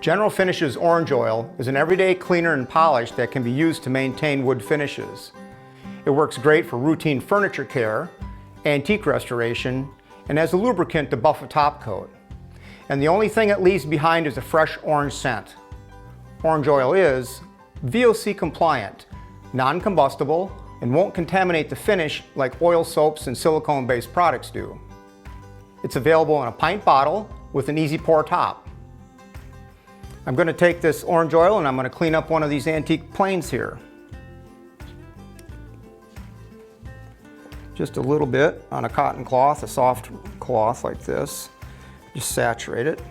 General Finishes Orange Oil is an everyday cleaner and polish that can be used to maintain wood finishes. It works great for routine furniture care, antique restoration, and as a lubricant to buff a top coat. And the only thing it leaves behind is a fresh orange scent. Orange oil is VOC compliant, non-combustible, and won't contaminate the finish like oil soaps and silicone-based products do. It's available in a pint bottle with an easy pour top. I'm going to take this orange oil and I'm going to clean up one of these antique planes here. Just a little bit on a cotton cloth, a soft cloth like this. Just saturate it.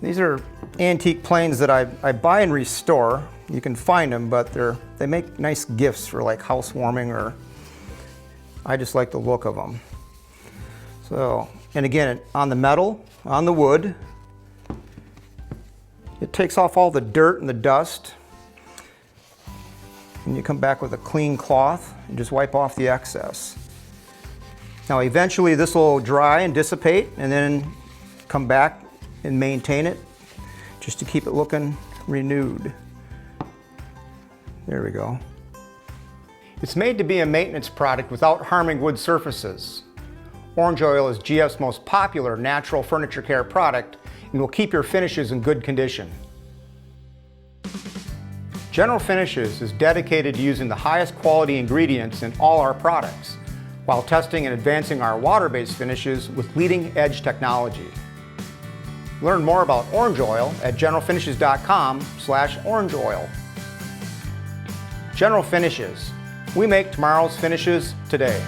These are antique planes that I buy and restore. You can find them, but they make nice gifts for like housewarming, or I just like the look of them. So, and again, on the metal, on the wood, it takes off all the dirt and the dust. And you come back with a clean cloth and just wipe off the excess. Now eventually this will dry and dissipate, and then come back and maintain it just to keep it looking renewed. There we go. It's made to be a maintenance product without harming wood surfaces. Orange oil is GF's most popular natural furniture care product and will keep your finishes in good condition. General Finishes is dedicated to using the highest quality ingredients in all our products, while testing and advancing our water-based finishes with leading-edge technology. Learn more about orange oil at generalfinishes.com/orangeoil. General Finishes. We make tomorrow's finishes today.